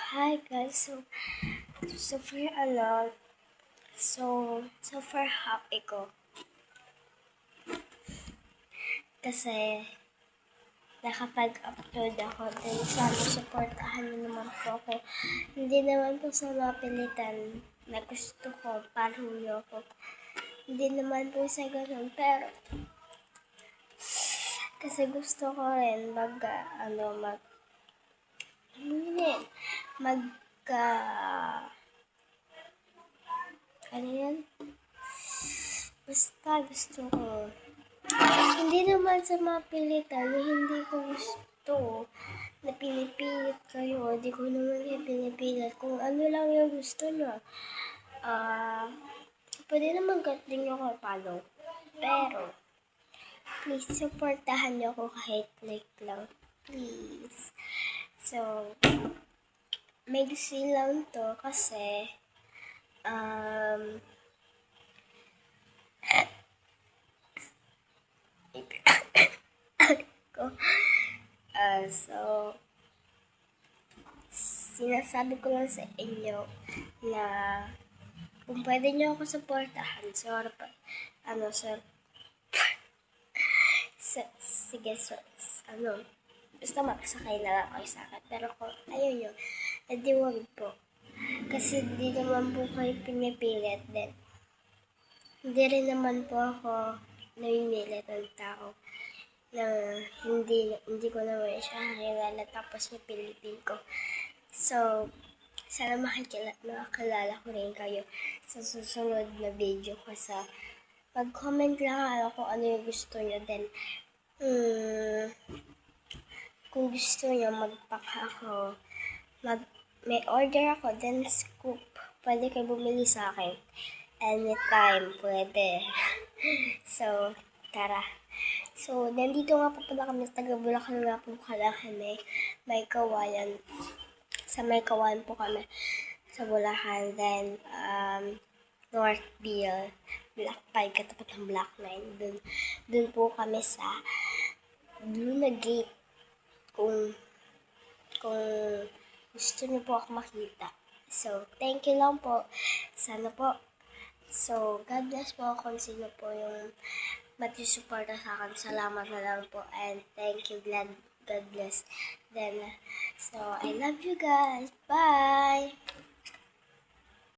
Hi guys, so far happy ko kasi nakapag-upload ako din. Sana supportahan niyo naman po ako. Hindi naman po sa mapilitan na gusto ko, parang niyo ako. Hindi naman po sa ganun, pero kasi gusto ko rin mag ano yan? Basta gusto ko. Hindi naman sa mapilitan, hindi ko gusto na pinipilit kayo. Hindi ko naman kayo pinipilit. Kung ano lang yung gusto nyo. Pwede naman din nyo ko follow. Pero, please, supportahan nyo ako kahit like lang. Please. So, may lang to kasi, so, sinasabi ko lang sa inyo na kung pwede nyo ako supportahan, sige, basta makasakay na lang kayo sa akin. Pero kung ayaw nyo, edi wag po. Kasi hindi naman po kayo pinipilit din. Hindi rin naman po ako namimilit ng tao na hindi ko naman siya kilala tapos napilitin ko. So, sana makakilala ko rin kayo sa susunod na video ko sa mag-comment lang kung ano yung gusto nyo. Then, kung gusto nyo may order ako, then scoop. Pwede kayo bumili sa akin. Anytime, pwede. So, tara. So, nandito nga po pala kami sa taga-Bulacan nga po kami. May kawayan. Sa may kawayan po kami sa Bulacan. Then, Northville, Block 5, katapat ng Block 9. Dun po kami sa Luna Gate. Kung gusto niyo po ako makita. So, thank you lang po. Sana po. So, God bless po kung sino po yung matisuporta sa akin. Salamat na lang po. And thank you, God bless. Then, so, I love you guys. Bye!